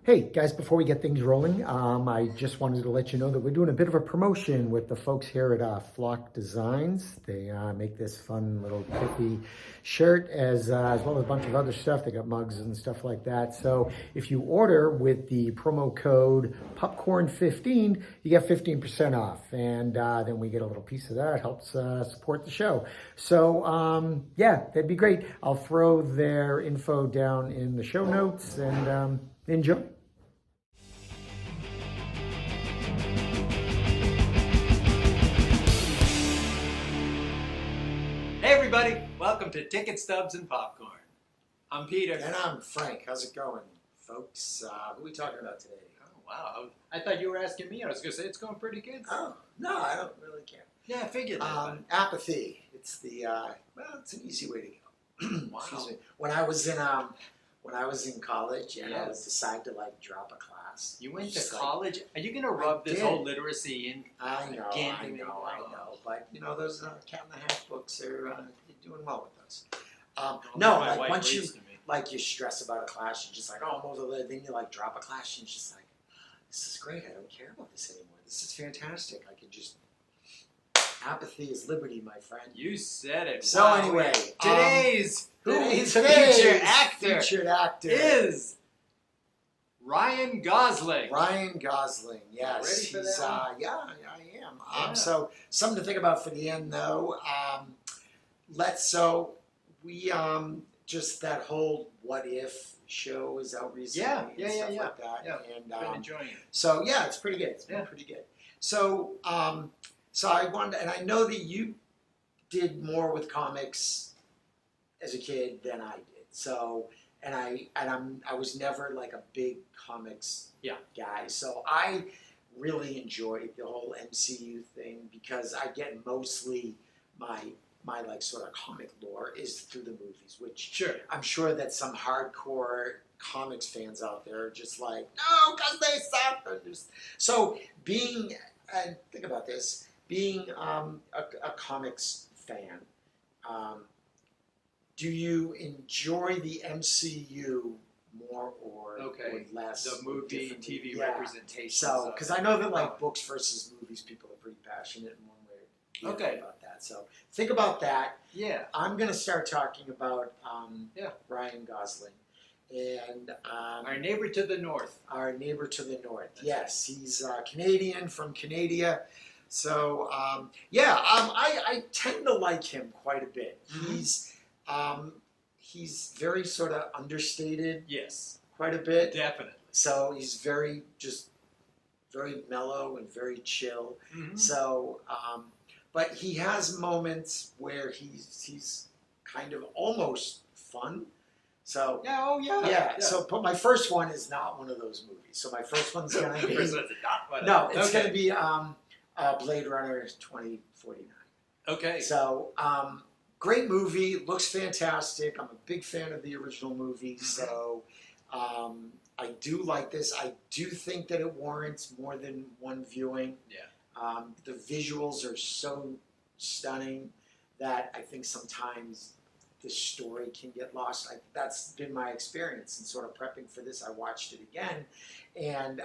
Hey guys, before we get things rolling, I just wanted to let you know that we're doing a bit of a promotion with the folks here at Flock Designs. They make this fun little pithy shirt as well as a bunch of other stuff. They got mugs and stuff like that. So if you order with the promo code Popcorn15, you get 15% off. And then we get a little piece of that. Helps support the show. So yeah, that'd be great. I'll throw their info down in the show notes and enjoy. Hey everybody, welcome to Ticket Stubs and Popcorn. I'm Peter. And I'm Frank. How's it going, folks? Who are we talking about today? Oh wow, I thought you were asking me. I was going to say it's going pretty good. Oh, no, I don't really care. Yeah, I figured that. Apathy. It's the, it's an easy way to go. Wow. Excuse me. When I was in college and I was decided to like drop a class. You went to college? Are you going to rub this whole literacy in? I know. But those cat in the hat books are you're doing well with those. No, like once you stress about a class, you're just like, oh, I'm over there. Then you like drop a class, and you're just like, this is great. I don't care about this anymore. This is fantastic. I can just. Apathy is liberty, my friend. You said it. So wow. Anyway, today's featured actor is Ryan Gosling. Ryan Gosling, yes. Ready for that? Yeah, I am. Yeah. So something to think about for the end, though. Just that whole what if show is out recently. Yeah. Like that. Yeah, and been enjoying it. So yeah, it's pretty good. It's been pretty good. So so I wanted, and I know that you did more with comics as a kid than I did. So, and I was never like a big comics guy. So I really enjoyed the whole MCU thing because I get mostly my like sort of comic lore is through the movies, which I'm sure that some hardcore comics fans out there are just like, no, because they suck. So and think about this. Being a comics fan, do you enjoy the MCU more or less? The movie, TV representation. So, because I know that like books versus movies, people are pretty passionate in one way or about that. So, think about that. Yeah. I'm going to start talking about Ryan Gosling. And our neighbor to the north. Our neighbor to the north. Yes, he's Canadian from Canada. So I tend to like him quite a bit. Mm-hmm. He's very sort of understated. Yes, quite a bit. Definitely. So he's very mellow and very chill. Mm-hmm. So, but he has moments where he's kind of almost fun. So yeah. So, but my first one is not one of those movies. So my first one's gonna be it's gonna be Blade Runner 2049. Okay. So great movie, looks fantastic. I'm a big fan of the original movie, so I do like this. I do think that it warrants more than one viewing. Yeah. The visuals are so stunning that I think sometimes the story can get lost. That's been my experience in sort of prepping for this. I watched it again, and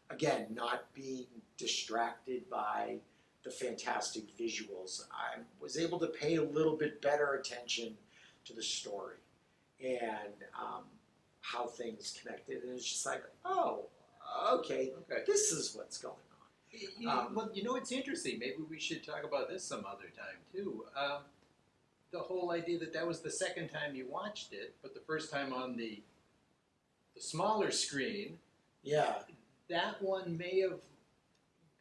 again, not being distracted by the fantastic visuals. I was able to pay a little bit better attention to the story and how things connected. And it's just like, oh, okay. This is what's going on. Well, it's interesting. Maybe we should talk about this some other time, too. The whole idea that was the second time you watched it, but the first time on the smaller screen. Yeah. That one may have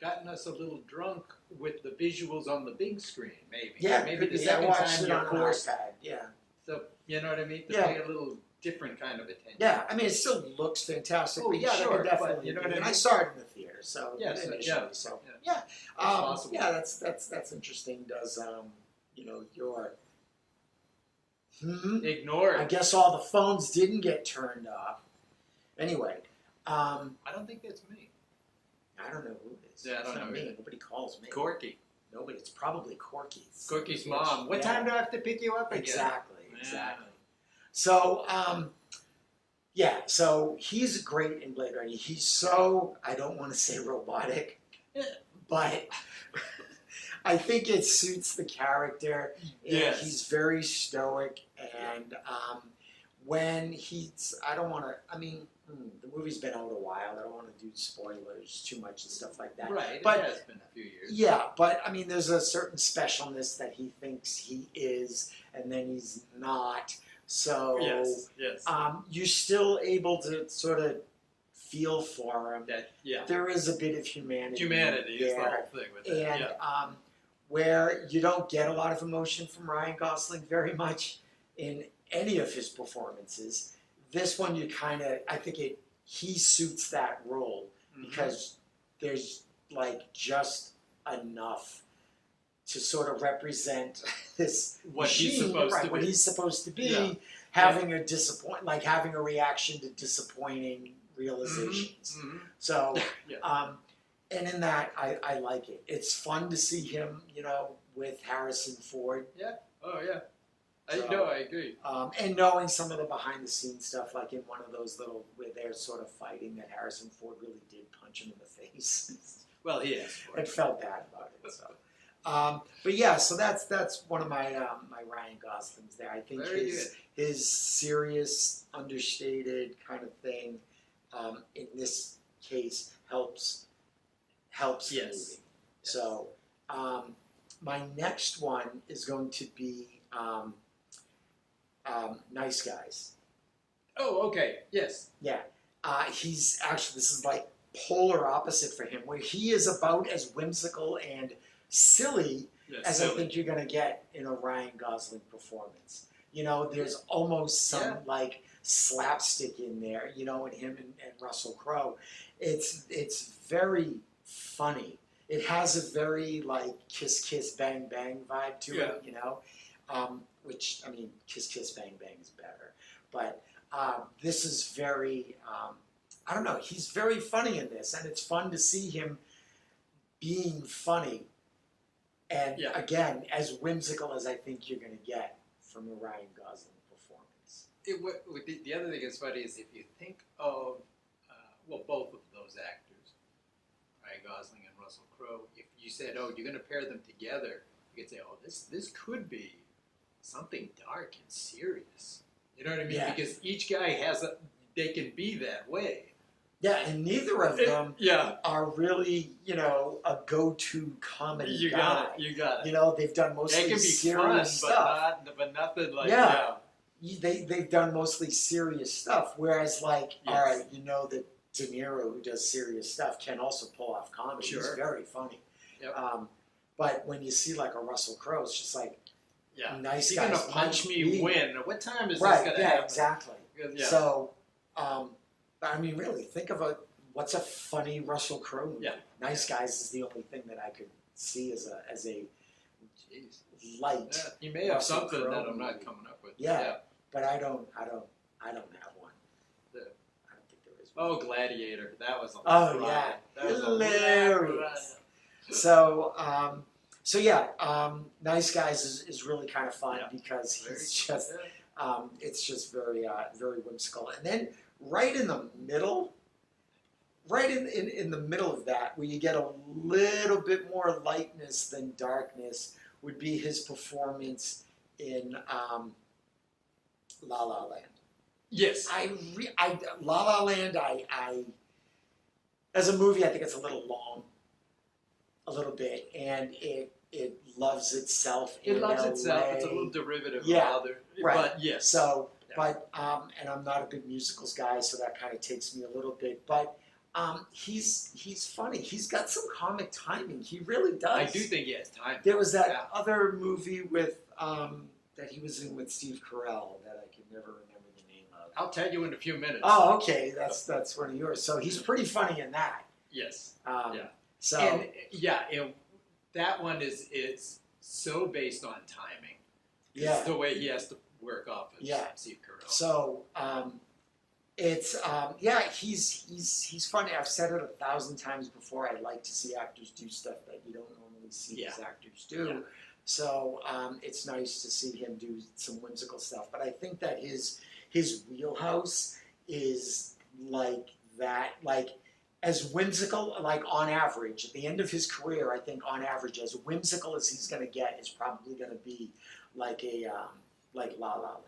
gotten us a little drunk with the visuals on the big screen, maybe. Yeah, maybe the second time you're forced. Yeah. So, you know what I mean? To pay a little different kind of attention. Yeah, I mean, it still looks fantastic. Oh, yeah, sure. Definitely. You know what I mean? I saw it in the theater, so So yeah. Possible. Yeah, that's interesting. Does your ignored? I guess all the phones didn't get turned off. Anyway. I don't think that's me. I don't know who it is. Yeah, I don't know me. either. Nobody calls me. Corky. Nobody. It's probably Corky. Corky's mom. What time do I have to pick you up again? Exactly. So, Yeah, so he's great in Blade Runner. He's so, I don't want to say robotic, but I think it suits the character. And Yes. he's very stoic, and when he's, I don't want to, I mean, the movie's been out a while. I don't want to do spoilers too much and stuff like that. Right, But it has been a few years. yeah, but I mean, there's a certain specialness that he thinks he is, and then he's not. So Yes. you're still able to sort of feel for him. Yeah. There is a bit of humanity. Humanity is the there, whole thing with it. and where you don't get a lot of emotion from Ryan Gosling very much in any of his performances. This one, you kind of, I think he suits that role because there's like just enough to sort of represent this what machine, he's supposed right, to what be. he's supposed to be, Yeah. having having a reaction to disappointing realizations. So, Yeah. and in that, I like it. It's fun to see him, with Harrison Ford. Oh yeah. So, I agree. And knowing some of the behind the scenes stuff, like in one of those little where they're sort of fighting, that Harrison Ford really did punch him in the face. Well, he asked for I it. felt bad about it. So. But yeah, so that's one of my my Ryan Goslings there. I think Very his serious, understated kind of thing, in this case helps the Yes. movie. So my next one is going to be Nice Guys. Oh, okay. Yes. Yeah, he's actually, this is like polar opposite for him, where he is about as whimsical and silly as I think you're going to get in a Ryan Gosling performance. There's almost some like slapstick in there, in him and Russell Crowe. It's very funny. It has a very like Kiss Kiss Bang Bang vibe to it, which, I mean, Kiss Kiss Bang Bang is better. But this is very, I don't know, he's very funny in this, and it's fun to see him being funny. And again, as whimsical as I think you're going to get from a Ryan Gosling performance. The other thing that's funny is if you think of, both of those actors, Ryan Gosling and Russell Crowe, if you said, oh, you're going to pair them together, you could say, oh, this could be something dark and serious. You know what I mean? Yeah. Because each guy they can be that way. Yeah, and neither of them Yeah. are really, a go-to comedy You guy. got it. They've done mostly They can be serious fun, stuff. but nothing like They've done mostly serious stuff. Whereas, like, Yes. all right, that De Niro, who does serious stuff, can also pull off comedy. He's Sure. very funny. Yep. But when you see like a Russell Crowe, it's just like, Nice You're Guys gonna punch might me be- when? What time is right? this gonna Yeah, happen? exactly. Yeah. So, I mean, really, think of what's a funny Russell Crowe movie? Yeah. Nice Guys is the only thing that I could see as a Jeez. light. Yeah, you may have Russell something Crowe that I'm not movie. coming up with. Yeah. But I don't have one. The- I don't think there is one. Oh, Gladiator. That was a Oh, riot. yeah. That was a Hilarious. So, Nice Guys is really kind of fun because he's just, it's just very, very whimsical. And then right in the middle, in the middle of that, where you get a little bit more lightness than darkness, would be his performance in La La Land. Yes. La La Land, as a movie, I think it's a little long, a little bit, and it loves itself. It in loves a itself. way. It's a little derivative Yeah, of other. right. But yes. So, Yeah. but and I'm not a big musicals guy, so that kind of takes me a little bit. But he's funny. He's got some comic timing. He really does. I do think he has time. There was that other movie with that he was in with Steve Carell that I can never remember the name of. I'll tell you in a few minutes. Oh, okay, that's one of yours. So he's pretty funny in that. Yes. Yeah. So And that one is so based on timing. yeah. It's the way he has to work off of Steve Carell. So it's he's funny. I've said it 1,000 times before. I like to see actors do stuff that you don't normally see these actors do. Yeah. So it's nice to see him do some whimsical stuff. But I think that his wheelhouse is like that, like as whimsical, like on average, at the end of his career, I think on average, as whimsical as he's going to get is probably going to be like like La La Land.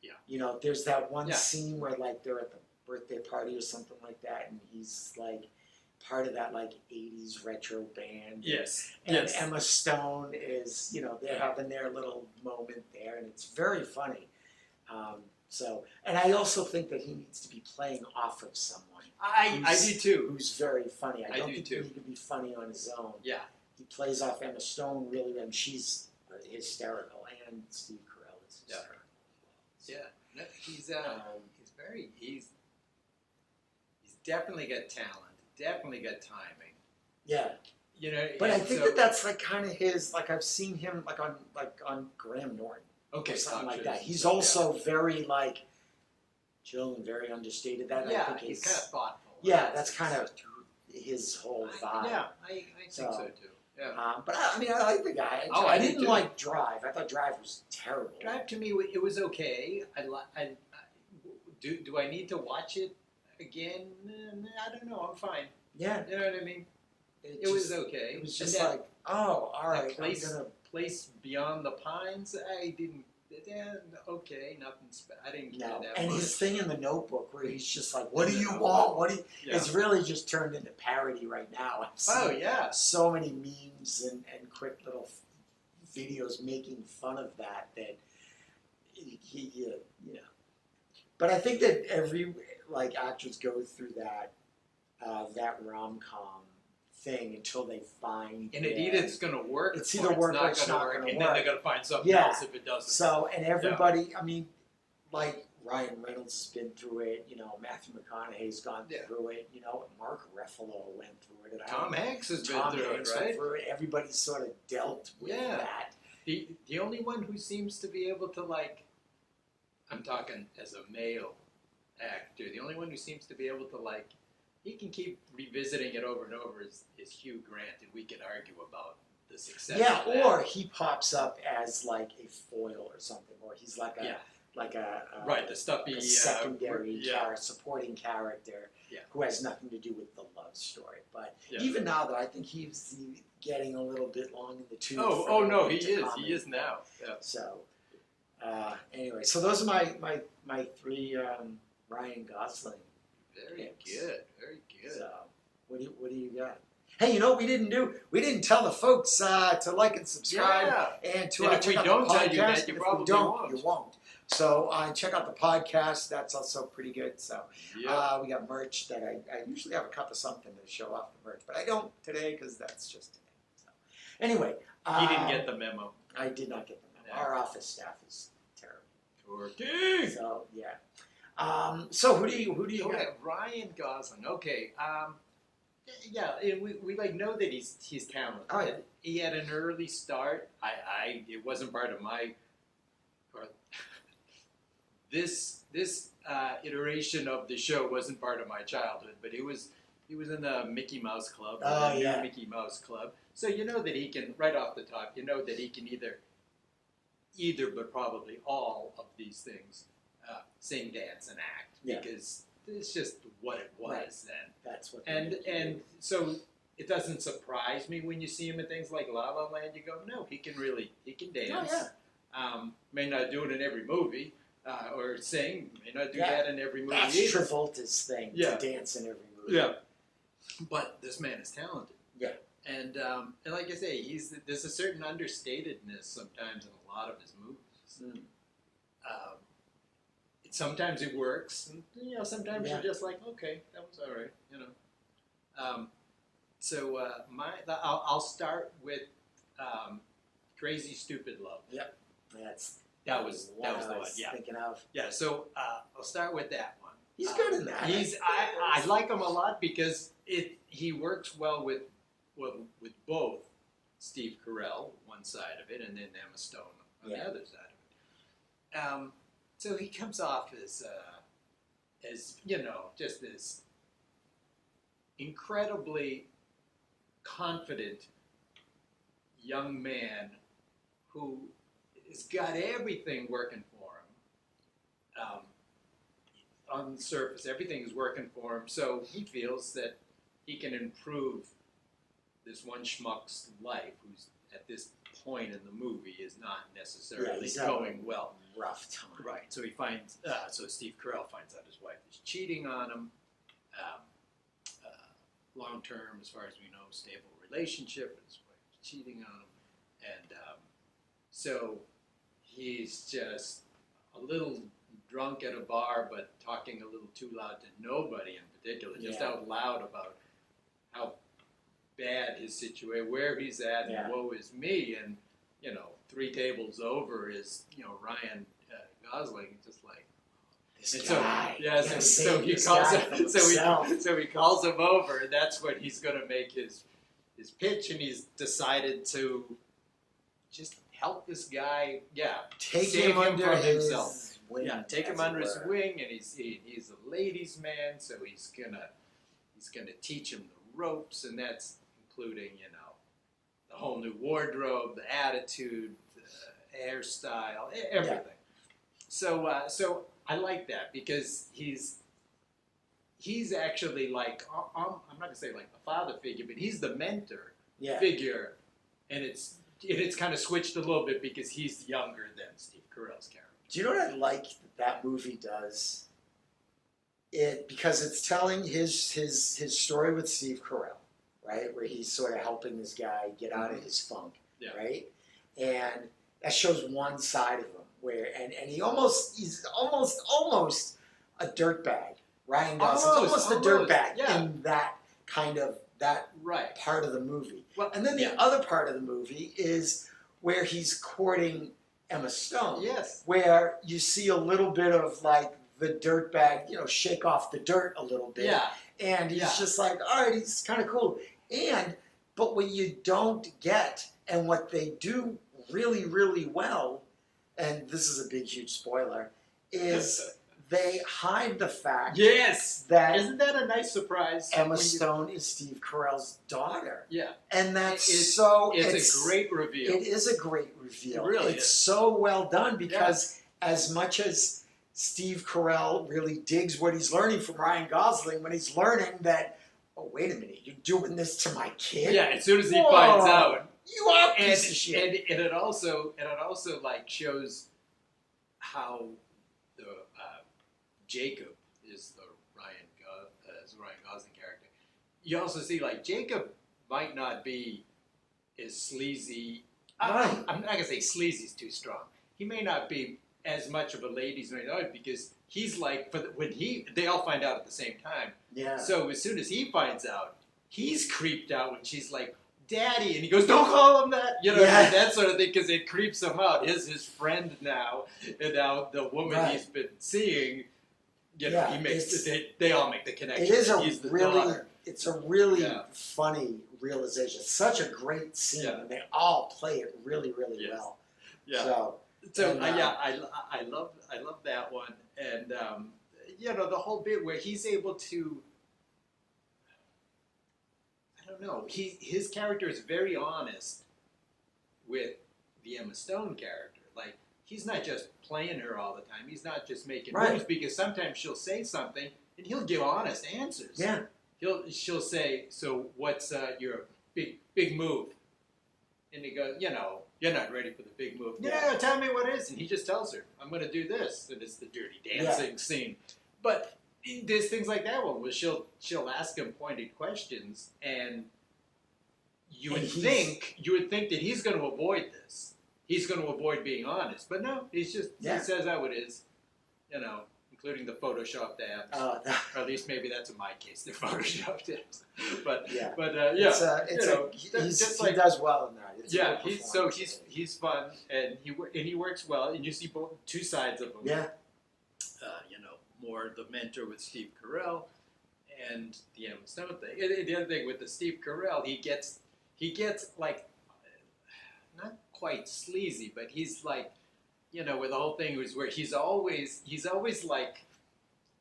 Yeah. You know, there's that one Yeah. scene where like they're at the birthday party or something like that, and he's like part of that like '80s retro band. Yes. And Yes. Emma Stone is, you know, they're having their little moment there, and it's very funny. And I also think that he needs to be playing off of someone I do too. who's very funny. I I don't do think too. he can be funny on his own. Yeah. He plays off Emma Stone really well, and she's hysterical, and Steve Carell is Yeah. hysterical. Yeah. No, he's he's definitely got talent. Definitely got timing. Yeah. You know. But I and think so, that that's like kind of his. Like I've seen him like on Graham Norton okay, or something talk like shows that. and He's stuff, also very like chill and very understated. That I yeah. think He's is kind of thoughtful. yeah. That's kind of his whole vibe. Yeah, I think so too. Yeah. But I mean, I like the guy. Oh, I I do didn't too. like Drive. I thought Drive was terrible. Drive to me, it was okay. Do I need to watch it again? I don't know. I'm fine. Yeah, You know what I mean? It was okay. It was And just that like, oh, all right. place- I'm gonna, place beyond the pines. I didn't. Yeah, okay, nothing. I didn't care no. that And much. his thing in the Notebook, where he's just like, "What do you want? What do you?" Yeah. It's really just turned into parody right now. I've seen Oh yeah. so many memes and quick little videos making fun of that you know. But I think that every like actors go through that rom-com thing until they find And it their- either it's going to work, It's or either work or not it's gonna not work, gonna and then work. they're going to find something Yeah. else if it doesn't. So, and everybody, I mean, like Ryan Reynolds has been through it, you know, Matthew McConaughey's gone Yeah. through it, you know, Mark Ruffalo went through it. And Tom Hanks has been Tom through Hanks it, went right? through it. Everybody's sort of dealt with Yeah. that. The only one who seems to be able to like, I'm talking as a male actor, the only one who seems to be able to like, he can keep revisiting it over and over is Hugh Grant, and we could argue about the success Yeah, of that. or he pops up as like a foil or something, or he's like a Yeah. like a Right, the stuffy a secondary supporting character Yeah. who has nothing to do with the love story. But Yeah. even now, though, I think he's getting a little bit long in the tooth. Oh no, he to is. comedy. He is now. Yeah. So, anyway, so those are my three Ryan Gosling. Very Yes. good. Very good. So, what do you got? Hey, you know what we didn't do? We didn't tell the folks to like and subscribe Yeah. and to And if check we out don't the tell you that, podcast. you If probably we don't, won't. you won't. So check out the podcast. That's also pretty good. So Yeah. we got merch that I usually have a cup of something to show off the merch, but I don't today because that's just today. So anyway, He didn't get the memo. I did not get the memo. Yeah. Our office staff is terrible. Turkey. So yeah. So who do you Okay, got? Ryan Gosling. Okay. Yeah, and we like know that he's talented. Oh, yeah. He had an early start. It wasn't part of my. Or, this iteration of the show wasn't part of my childhood, but he was in the Mickey Mouse Club. Oh, the new yeah. Mickey Mouse Club. So you know that he can, right off the top, you know that he can either but probably all of these things, sing, dance, and act. Yeah. Because it's just what it was then. That's what. they And make you and do. so it doesn't surprise me when you see him in things like La La Land. You go, no, he can dance. Oh, yeah. May not do it in every movie or sing. May not do Yeah. that in every movie. That's either. Travolta's thing Yeah. to dance in every movie. Yeah, but this man is talented. Yeah. And like I say, there's a certain understatedness sometimes in a lot of his movies. Mm. Sometimes it works, and sometimes Yeah. you're just like, okay, that was all right, I'll start with Crazy Stupid Love. That was the what I one. was Yeah, thinking of. yeah. So I'll start with that one. He's good in that. I like him a lot because he works well with both Steve Carell one side of it and then Emma Stone on the Yeah. other side of it. So he comes off as just this incredibly confident young man who has got everything working for him. on the surface, everything is working for him. So he feels that he can improve this one schmuck's life, who's at this point in the movie is not necessarily going well. Rough time. Right. So he finds. So Steve Carell finds out his wife is cheating on him. Long term, as far as we know, stable relationship. His wife is cheating on him, and so he's just a little drunk at a bar, but talking a little too loud to nobody in particular, just out loud about how bad his situation, where he's at, and woe is me, and 3 tables over is Ryan Gosling, just like this guy. So he calls him over, and that's when he's going to make his pitch, and he's decided to just help this guy, take him under himself. Wing, take him under his wing, and he's a ladies' man, so he's gonna teach him the ropes, and that's including the whole new wardrobe, the attitude, the hairstyle, everything. So I like that because he's actually like I'm not gonna say like the father figure, but he's the mentor figure, and it's kind of switched a little bit because he's younger than Steve Carell's character. Do you know what I like that movie does? Because it's telling his story with Steve Carell, right? Where he's sort of helping this guy get out of his funk, right? And that shows one side of him and he's almost a dirtbag. Ryan Gosling's almost a dirtbag in that kind of part of the movie. Well, and then the other part of the movie is where he's courting Emma Stone. Yes. Where you see a little bit of like the dirtbag, shake off the dirt a little bit. Yeah. And he's just like, all right, he's kind of cool. But what you don't get, and what they do really, really well, and this is a big, huge spoiler, is they hide the fact that isn't that a nice surprise? Emma Stone is Steve Carell's daughter. Yeah. And that's it's a great reveal. It is a great reveal. It really is so well done because as much as Steve Carell really digs what he's learning from Ryan Gosling, when he's learning that, oh, wait a minute, you're doing this to my kid? Yeah, as soon as he finds out. You are a piece of shit. And it also like shows how the Jacob is the Ryan Gosling character. You also see like Jacob might not be as sleazy. I'm not gonna say sleazy is too strong. He may not be as much of a ladies' man because he's like they all find out at the same time. Yeah. So as soon as he finds out, he's creeped out when she's like, "Daddy," and he goes, "Don't call him that," that sort of thing, because it creeps him out. His friend now, and now the woman he's been seeing, he makes they all make the connection. It is it's a really funny realization. It's such a great scene, and they all play it really, really well. Yeah. I love that one, and the whole bit where he's able to. I don't know. His character is very honest with the Emma Stone character. Like, he's not just playing her all the time. He's not just making moves, because sometimes she'll say something and he'll give honest answers. Yeah. She'll say, "So what's your big move?" And he goes, "You're not ready for the big move." "No, tell me what it is." And he just tells her, "I'm going to do this." And it's the dirty dancing scene. But there's things like that one where she'll ask him pointed questions, and you would think that he's going to avoid this. He's going to avoid being honest, but no, he says how it is, including the photoshopped abs. Or at least maybe that's in my case, they're photoshopped abs. But he does well in that. He's fun, and he works well, and you see two sides of him. Yeah. More the mentor with Steve Carell and the Emma Stone thing. And the other thing with the Steve Carell, he gets like not quite sleazy, but he's like, where the whole thing was where he's always like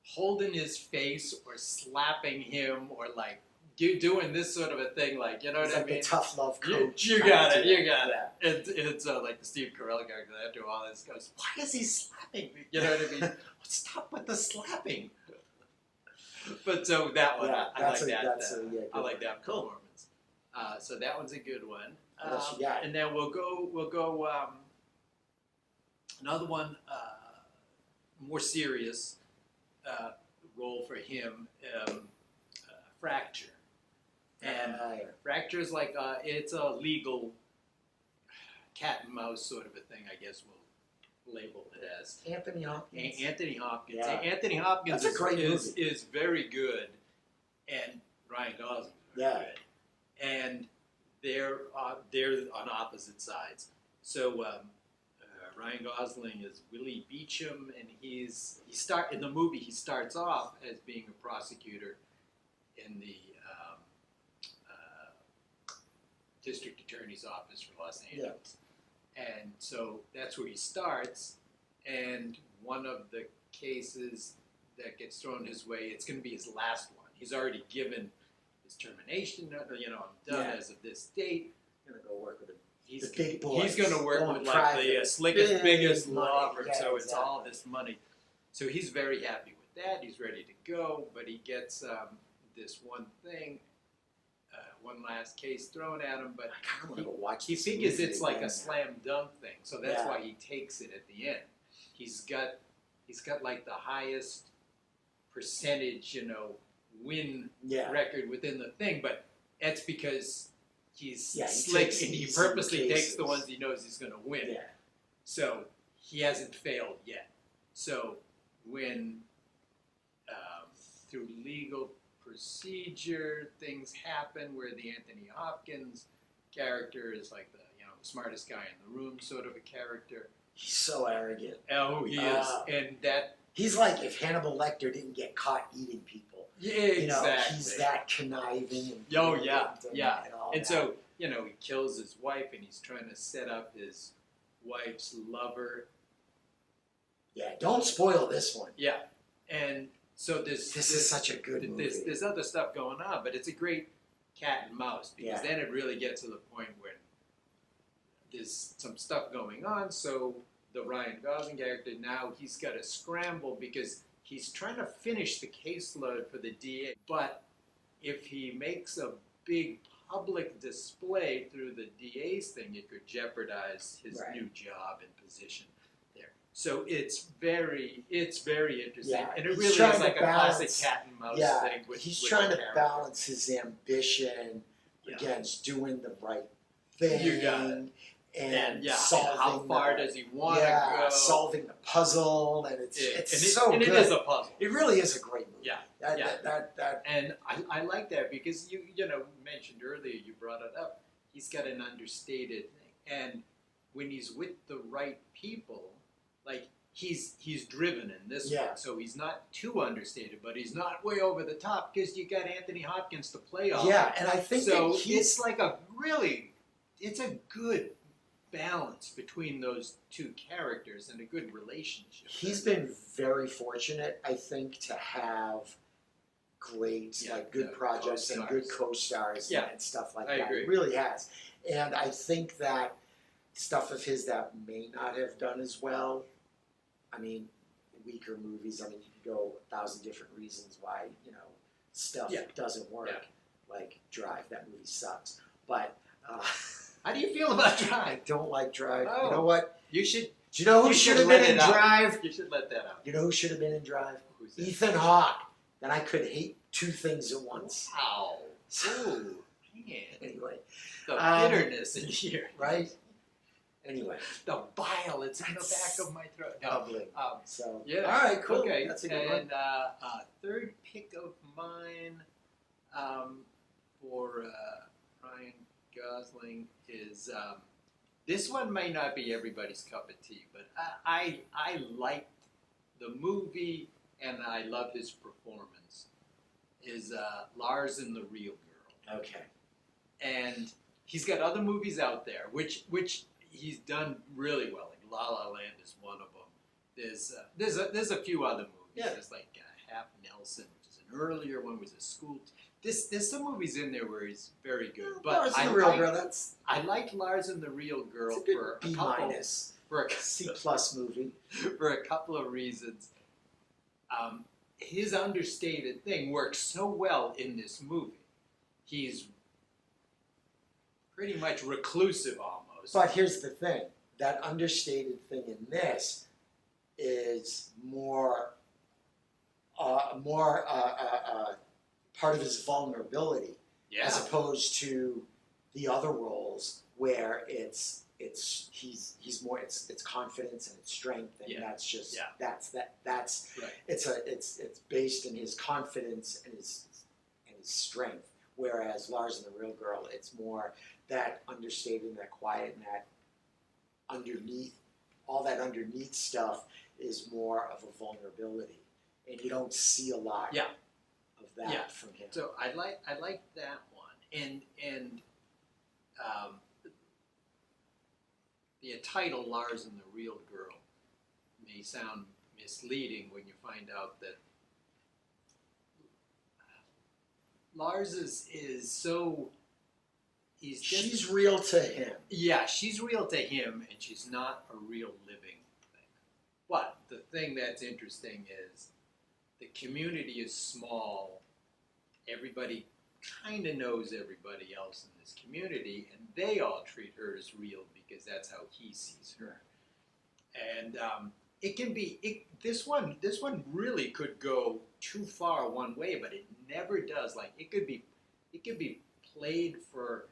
holding his face or slapping him or like doing this sort of a thing, like, what I mean? The tough love coach. You got it. It's like the Steve Carell character. After all this goes, why is he slapping me? You know what I mean? Stop with the slapping. But so that one, Yeah, I like that's that. yeah, good I like one. that Cool. performance. So that one's a good one. What else you got? And then we'll go another one, more serious role for him, Fracture. And Fracture is like it's a legal cat and mouse sort of a thing, I guess we'll label it as. Anthony Hopkins. Anthony Hopkins. Yeah. Anthony Hopkins That's a great is very good, and Ryan Gosling is very good. And they're on opposite sides. So Ryan Gosling is Willie Beecham, and in the movie he starts off as being a prosecutor in the district attorney's office for Los Angeles. And so that's where he starts, and one of the cases that gets thrown his way, it's going to be his last one. He's already given his termination, I'm done as of this date. Gonna go work with the He's big boys. He's going to work Going with like private. the slickest, biggest Big money. law firm, Yeah, so it's exactly. all this money. So he's very happy with that. He's ready to go, but he gets this one thing, one last case thrown at him, but I kind of want to watch. he this figures movie it's like again. a slam dunk thing, so that's Yeah. why he takes it at the end. He's got like the highest percentage, win Yeah. record within the thing, but that's because he's Yeah, he slick takes and he easy purposely takes cases. the ones he knows he's going to win. Yeah. So he hasn't failed yet. So when through legal procedure things happen where the Anthony Hopkins character is like the smartest guy in the room sort of a character. He's so arrogant. Oh, he is, and that He's like if Hannibal Lecter didn't get caught eating people. exactly. He's that conniving. And Oh, yeah, brilliant yeah. And, all And that. so he kills his wife, and he's trying to set up his wife's lover. Yeah, don't spoil this one. Yeah, and so this is such a good movie. There's other stuff going on, but it's a great cat and mouse because Yeah. then it really gets to the point where there's some stuff going on. So the Ryan Gosling character now he's got to scramble because he's trying to finish the caseload for the DA, but if he makes a big public display through the DA's thing, it could jeopardize his Right. new job and position there. So it's very interesting, Yeah, and it he's really is trying to like a balance- classic cat and mouse Yeah, thing. he's with trying the to character. balance his ambition Yeah. against doing the right thing. You got it. And And solving how far the, does he want to go? solving the puzzle, and it's and so and good. it is a puzzle. It really is a great movie. Yeah, That, yeah. that And I like that because you mentioned earlier, you brought it up, he's got an understated thing. And when he's with the right people, like he's driven in this Yeah. one. So he's not too understated, but he's not way over the top because you got Anthony Hopkins to play off. yeah, and I think So that he's it's like it's a good balance between those two characters and a good relationship. he's been very fortunate, I think, to have great, Yeah, like good yeah, projects and good co-stars. co-stars Yeah, and stuff like I that. agree. He really has. And I think that stuff of his that may not have done as well, I mean, weaker movies, I mean, you could go 1,000 different reasons why, stuff Yeah. doesn't work. Yeah. Like Drive, that movie sucks. But How do you feel about I Drive? don't like Drive. Oh. You know what? You should Do you know who You should should have been let in it out. Drive? you should let that out. You know who should have been in Drive? Who's that? Ethan Hawke. Then I could hate two things at once. Wow. Ooh, man. Anyway, The bitterness in here. right? Anyway, The bile, it's in the back of my throat. No. bubbling. So, All right, cool. Okay, That's a good one. and third pick of mine for Ryan Gosling is this one may not be everybody's cup of tea, but I liked the movie and I love his performance. Is Lars and the Real Girl, Okay. and he's got other movies out there which he's done really well. Like La La Land is one of them. There's a few other movies. Yeah. There's like Half Nelson, which is an earlier one, was a school. There's some movies in there where he's very good. But Lars and the Real Girl, that's I like Lars and the Real Girl a good for a B couple minus, for a, C plus movie. for a couple of reasons. his understated thing works so well in this movie. He's pretty much reclusive almost. But here's the thing: that understated thing in this is more part of his vulnerability, yeah. as opposed to the other roles where it's confidence and it's strength, and Yeah. that's just Yeah. that's Right. it's based in his confidence and his strength. Whereas Lars and the Real Girl, it's more that understated and that quiet and that underneath, all that underneath stuff is more of a vulnerability, and you don't see a lot Yeah. of that Yeah. from him. So I like that one, and the title Lars and the Real Girl may sound misleading when you find out that Lars is so he's just, She's real to him. yeah, she's real to him, and she's not a real living thing. But the thing that's interesting is the community is small. Everybody kind of knows everybody else in this community, and they all treat her as real because that's how he sees her. And it can be this one really could go too far one way, but it never does. Like it could be played for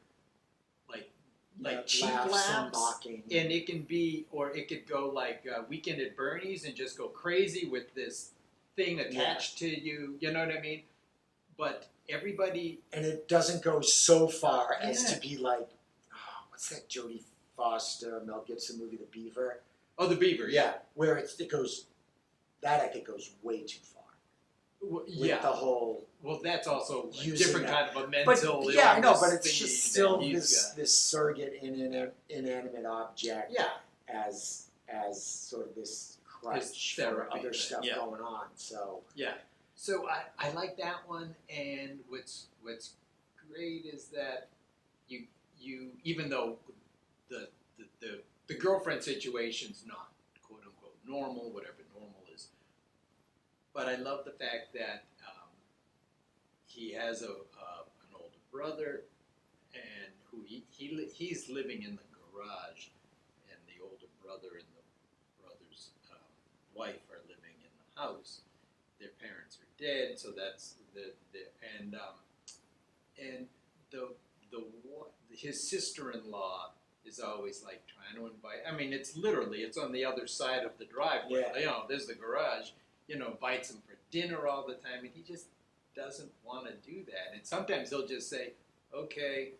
like cheap laughs, and mocking. and it can be, or it could go like Weekend at Bernie's and just go crazy with this thing attached to you. You know what I mean? But everybody, and it doesn't go so far as Yeah. to be like, oh, what's that Jodie Foster, Mel Gibson movie, The Beaver? oh, the Beaver, Where it goes, that I think goes way too far. With yeah. the whole, Well, that's also a using different that. kind of a mental but yeah, I know, illness but it's thing just that still he's this got. this surrogate inanimate object Yeah, as sort of this crutch for therapy other thing, stuff yeah. going on. So yeah. So I like that one, and what's great is that you even though the girlfriend situation's not quote unquote normal, whatever normal is, but I love the fact that he has an older brother, and who he's living in the garage, and the older brother and the brother's wife are living in the house. Their parents are dead, so that's and his sister-in-law is always like trying to invite. I mean, it's on the other side of the driveway. Yeah. You know, there's the garage. You know, invites him for dinner all the time, and he just doesn't want to do that. And sometimes he'll just say, "Okay,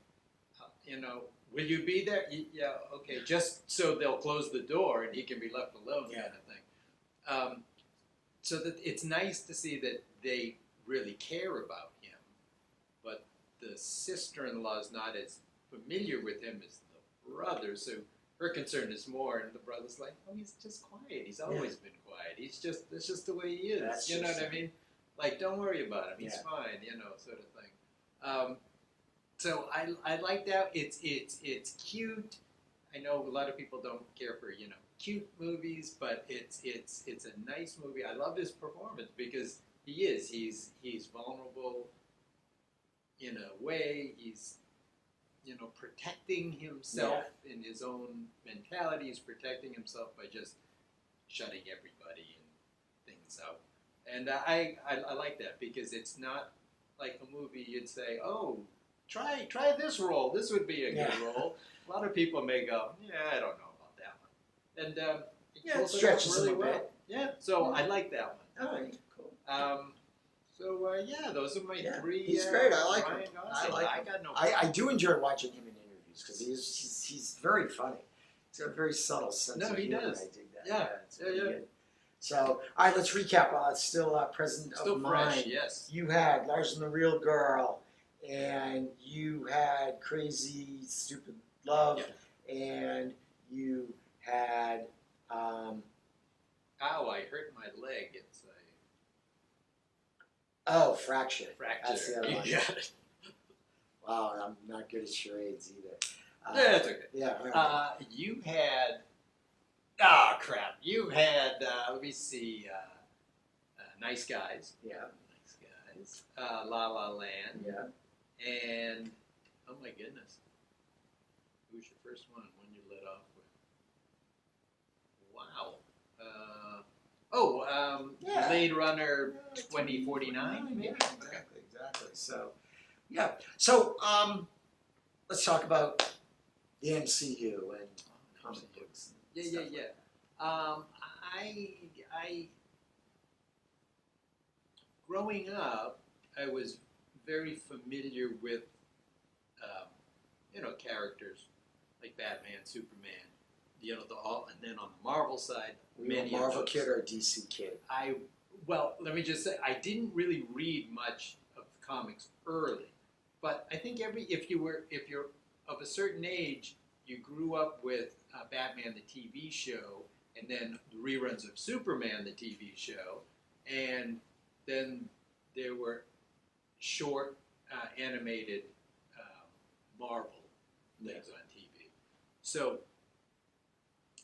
will you be there?" Yeah, okay. Just so they'll close the door and he can be left alone, Yeah. kind of thing. So that it's nice to see that they really care about him, but the sister-in-law is not as familiar with him as the brother, so her concern is more, and the brother's like, "Oh, he's just quiet. He's always been quiet. That's just the way he is." That's you know just what I mean? Like, don't worry about him. He's Yeah. fine. Sort of thing. So I like that. It's cute. I know a lot of people don't care for cute movies, but it's a nice movie. I love his performance because he's vulnerable in a way. He's protecting himself in his own mentality. He's protecting himself by just shutting everybody and things out. And I like that because it's not like a movie you'd say, "Oh, try this role. This would be a good role." A lot of people may go, "Yeah, I don't know about that one," and it pulls it stretches off really him a well. bit. Yeah, so I like that one. All right, cool. Those are my three. He's great. I like Ryan him. Gosling. I like him. got no. I do enjoy watching him in interviews because he's very funny. He's got a very subtle sense No, of he humor. does. I dig that. Yeah. It's really Yeah. good. So, all right, let's recap while it's still present Still of fresh, mind. yes. You had Lars and the Real Girl, and you had Crazy Stupid Love, and you had Ow! I hurt my leg. It's Fracture. fracture. That's the other one. You got it. Wow, I'm not good at charades either. Yeah, that's okay. Yeah. All right. You had. You had. Let me see. Nice Guys. Yeah. Nice Guys. La La Land. Yeah. And, oh my goodness. Who's your first one? When you let off with? Wow. Yeah. Blade Runner 2049? Maybe? Yeah, exactly. So, yeah. So, let's talk about the MCU and comic books. And Yeah. stuff. I growing up, I was very familiar with, characters like Batman, Superman, and then on the Marvel side, Were you a many of Marvel those. kid or a DC kid? Let me just say, I didn't really read much of the comics early, but I think if you're of a certain age, you grew up with Batman the TV show, and then the reruns of Superman the TV show, and then there were short animated Marvel things on TV. So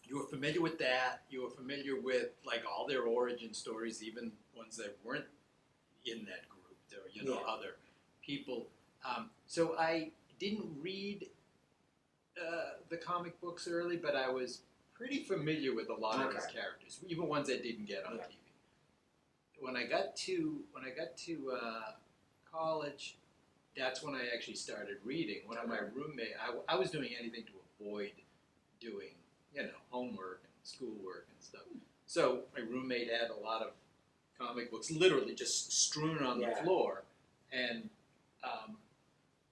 you were familiar with that. You were familiar with like all their origin stories, even ones that weren't in that group. There were other people. So I didn't read the comic books early, but I was pretty familiar with a lot of these characters, even ones that didn't get on TV. When I got to college, that's when I actually started reading. One of my roommates, I was doing anything to avoid doing, homework and schoolwork and stuff. So my roommate had a lot of comic books, literally just strewn on the floor, and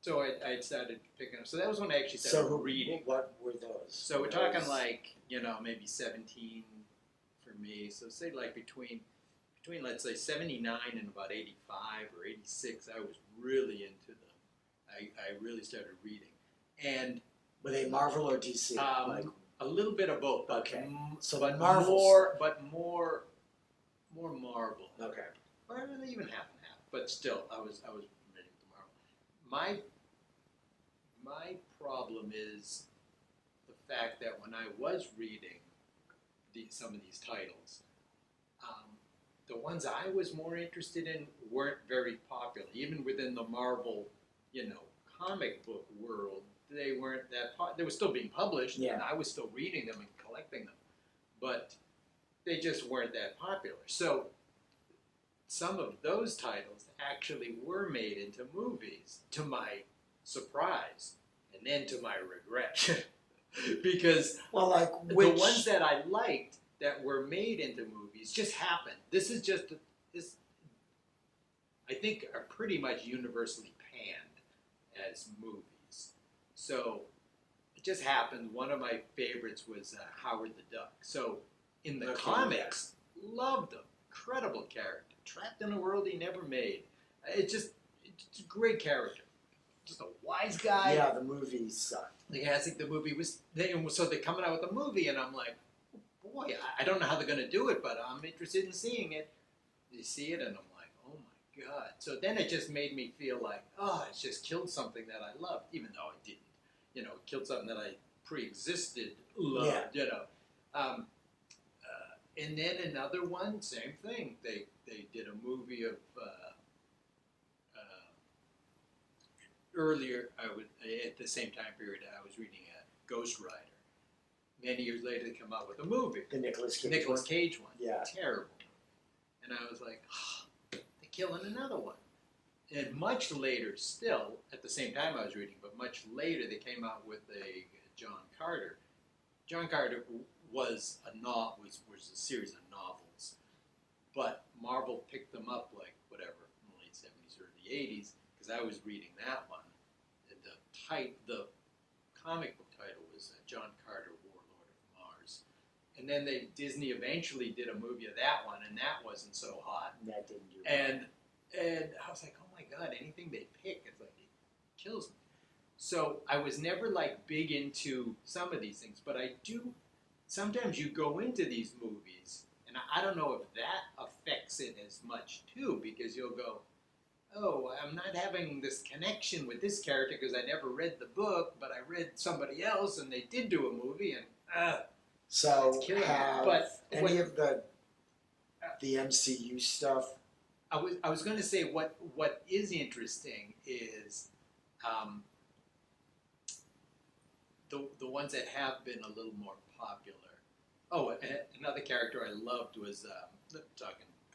so I started picking up. So that was when I actually started reading. What were those? So we're talking like, maybe 17 for me. So say like between let's say 79 and about 85 or 86, I was really into them. I really started reading. And were they Marvel or DC? A little bit of both. But, okay. But more Marvel. Okay. Or even half and half. But still, I was familiar with the Marvel. My problem is the fact that when I was reading some of these titles, the ones I was more interested in weren't very popular. Even within the Marvel, comic book world, they weren't that popular. They were still being published, and I was still reading them and collecting them, but they just weren't that popular. So some of those titles actually were made into movies, to my surprise, and then to my regret. Because the ones that I liked that were made into movies just happened. This I think are pretty much universally panned as movies. So it just happened. One of my favorites was Howard the Duck. So in the comics, loved him. Incredible character. Trapped in a world he never made. It's a great character. Just a wise guy. Yeah, the movie sucked. I think the movie was... So they're coming out with a movie, and I'm like, boy, I don't know how they're going to do it, but I'm interested in seeing it. You see it, and I'm like, oh my God. So then it just made me feel like, it's just killed something that I loved, even though it didn't. It killed something that I pre-existed loved, and then another one, same thing. They did a movie of... earlier, at the same time period, I was reading Ghost Rider. Many years later, they come out with a movie. The Nicolas Cage one. Yeah. Terrible. And I was like, they're killing another one. And much later still, at the same time I was reading, but much later, they came out with a John Carter. John Carter was a series of novels. But Marvel picked them up like, whatever, in the late 70s, early 80s, because I was reading that one. And the comic book title was John Carter, Warlord of Mars. And then Disney eventually did a movie of that one, and that wasn't so hot. That didn't do well. And I was like, oh my God, anything they pick, it's like, it kills me. So I was never like big into some of these things, but I do, sometimes you go into these movies, and I don't know if that affects it as much too, because you'll go, oh, I'm not having this connection with this character because I never read the book, but I read somebody else and they did do a movie, and so it's killing me. have But any of the the MCU stuff. I was going to say what is interesting is the ones that have been a little more popular. Oh, another character I loved was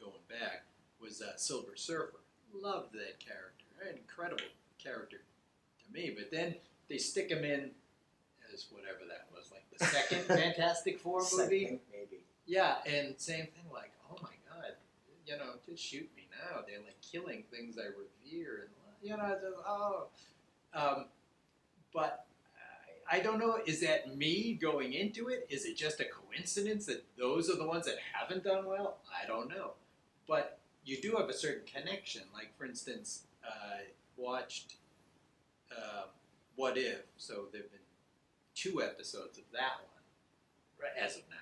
going back was Silver Surfer. Loved that character, an incredible character to me. But then they stick him in as whatever that was, like the second Fantastic Four movie. Second, maybe. Yeah, and same thing, like, oh my God, just shoot me now. They're like killing things I revere, and but I don't know. Is that me going into it? Is it just a coincidence that those are the ones that haven't done well? I don't know, but you do have a certain connection. Like, for instance, watched What If? So there've been 2 episodes of that one, right, as of now.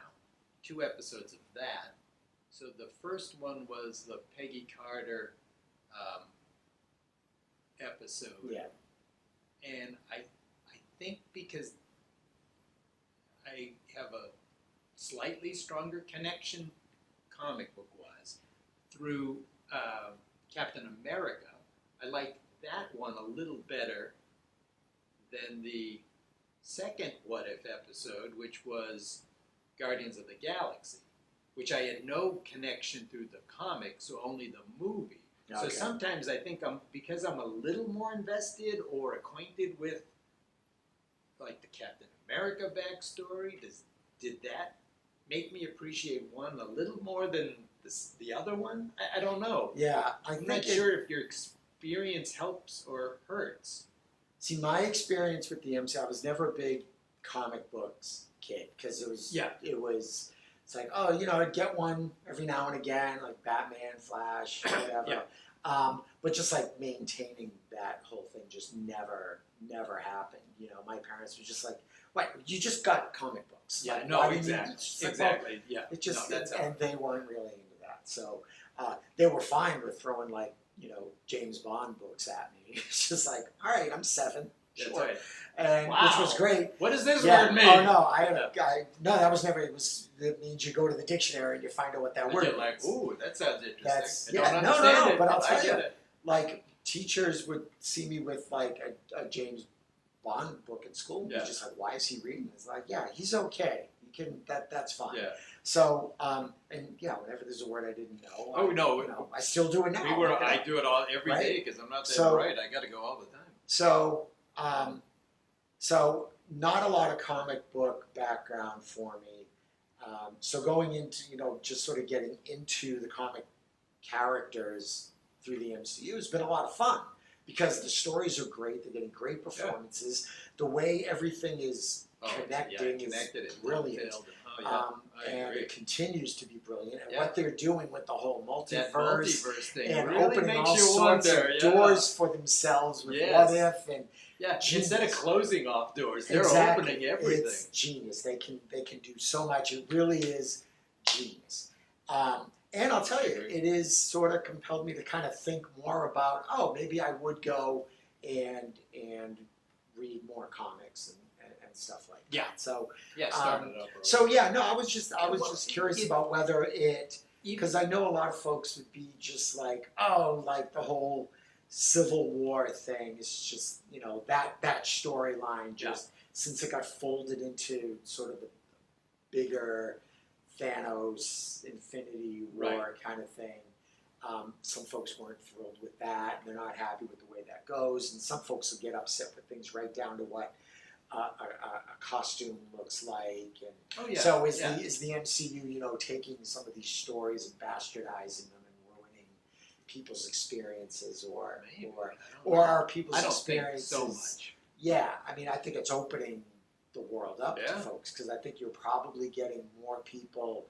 2 episodes of that. So the first one was the Peggy Carter episode. Yeah. And I think because I have a slightly stronger connection, comic book-wise, through Captain America, I liked that one a little better than the second What If episode, which was Guardians of the Galaxy, which I had no connection through the comics, so only the movie. Okay. So sometimes I think because I'm a little more invested or acquainted with, like, the Captain America backstory, did that make me appreciate one a little more than the other one? I don't know. Yeah, I'm not sure if your experience helps or hurts. See, my experience with the MCU, I was never a big comic books kid because it's like, oh, I'd get one every now and again, like Batman, Flash, whatever. But just like maintaining that whole thing just never happened. My parents were just like, "What? You just got comic books?" Yeah, like, no, why didn't exactly, you exactly. Yeah, It just no, that's and they weren't really into that, so they were fine with throwing like James Bond books at me. It's just like, all right, I'm 7, That's sure, right. and Wow. which was great. What does this Yeah. word mean? Oh no, no, that was never. It means you go to the dictionary and you find out what that I word get means. like, ooh, that sounds interesting. That's- I yeah, don't no, understand it, but I'll I tell get you. it. Like teachers would see me with like a James Bond book in school. Yeah. He's just like, why is he reading? It's like, yeah, he's okay. He can that's fine. Yeah. So and yeah, whenever there's a word I didn't know, Oh, no. I still do it now. I do it all every Right? day because I'm not that So- bright. I got to go all the time. So so not a lot of comic book background for me. So going into just sort of getting into the comic characters through the MCU has been a lot of fun because the stories are great. They're getting great performances. The way everything is connecting connected is and brilliant. detailed and, I and agree. it continues to be brilliant. And Yeah. what they're doing with the whole That multiverse multiverse thing and really opening makes all you sorts wonder. of doors for themselves with Yes. What If and Yeah, Genius. instead of closing off doors, they're Exactly. opening everything. It's genius. They can do so much. It really is genius. And I'll tell you, it is sort of compelled me to kind of think more about, maybe I would go and read more comics and stuff like Yeah. that. So Starting it up. so yeah, no, I was just Well, curious it- about whether it, because I know a lot of folks would be just like, like the whole Civil War thing is just that storyline just since it got folded into sort of the bigger Thanos Infinity War kind of thing. Some folks weren't thrilled with that, and they're not happy with the way that goes. And some folks will get upset with things right down to what a costume looks like. And so is the MCU, taking some of these stories and bastardizing them and ruining people's experiences, or are people's I don't experiences? think so much. Yeah, I mean, I think it's opening the world up to Yeah. folks because I think you're probably getting more people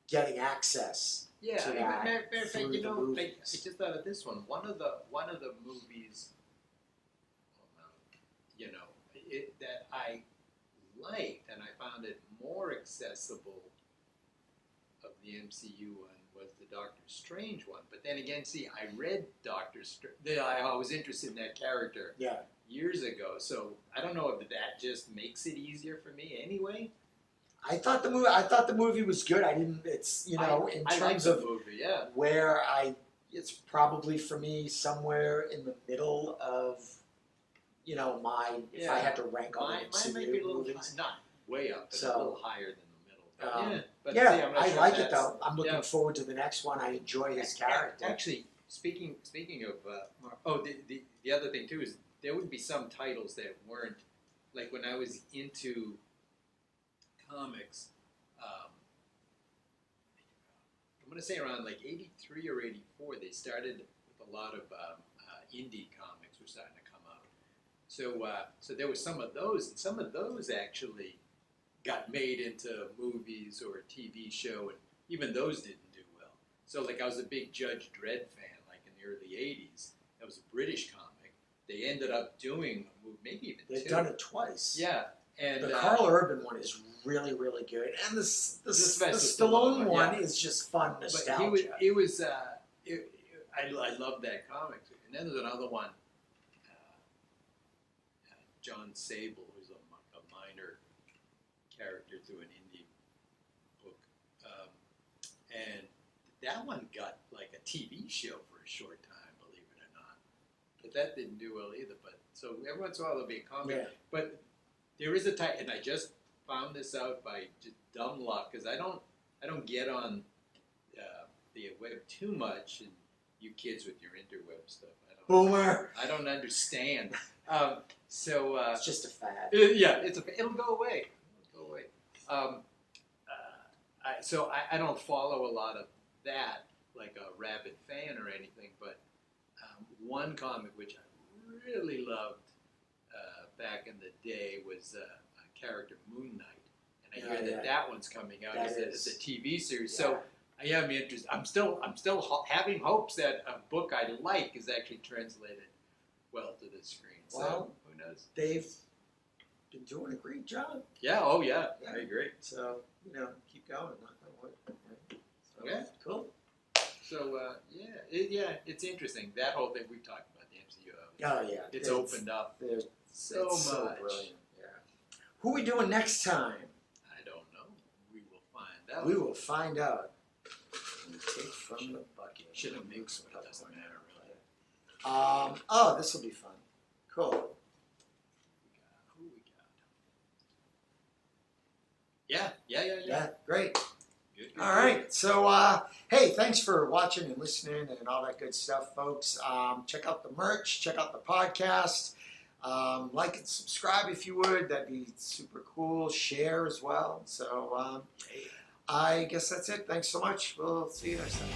getting access. Yeah, to that matter of fact, through the I movies. just thought of this one. One of the movies, that I liked and I found it more accessible of the MCU one was the Doctor Strange one. But then again, see, I read Doctor Strange. I was interested in that character years ago, so I don't know if that just makes it easier for me anyway. I thought the movie was good. I didn't. It's in I like terms the of movie, yeah. where it's probably for me somewhere in the middle of, my if I had to rank all the Mine might be a MCU little movies. not way up, but So, a little higher than the middle. But but yeah, see, I'm not I sure like if it that's- though. I'm looking forward to the next one. I enjoy his character. Actually, speaking of the other thing too is there would be some titles that weren't like when I was into comics. I'm going to say around like '83 or '84, they started with a lot of indie comics were starting to come out. So there was some of those, and some of those actually got made into movies or a TV show, and even those didn't do well. So like I was a big Judge Dredd fan, like in the early '80s. That was a British comic. They ended up doing a movie, maybe even They've two. done it twice. Yeah, and The Carl Urban one is really, really good, and the Stallone one is just fun nostalgia. But I love that comic. And then there's another one, John Sable, who's a minor character through an indie book, and that one got like a TV show for a short time, believe it or not. But that didn't do well either. But so every once in a while there'll be a comic. Yeah. But there is a type, and I just found this out by just dumb luck because I don't get on the web too much, and you kids with your interweb stuff. Boomer. I don't understand. It's just a fad. It'll go away. It'll go away. I don't follow a lot of that, like a rabid fan or anything. But one comic which I really loved back in the day was a character Moon Knight, and I hear that one's coming out. It's a TV series. Yeah. So I am interested. I'm still having hopes that a book I like is actually translated well to the screen. Well, so who knows? They've been doing a great job. Yeah. Oh yeah. I agree. So keep going. Knock on wood. Right? So, yeah. Cool. So it's interesting. That whole thing we talked about the MCU. Oh yeah. It's opened up so much. So brilliant. Yeah. Who are we doing next time? I don't know. We will find out. We will find out. Take from the bucket. Should have mixed, but it doesn't matter really. This will be fun. Cool. Who we got? Yeah. Great. Good. All right. So, hey, thanks for watching and listening and all that good stuff, folks. Check out the merch. Check out the podcast. Like and subscribe if you would. That'd be super cool. Share as well. So, I guess that's it. Thanks so much. We'll see you next time.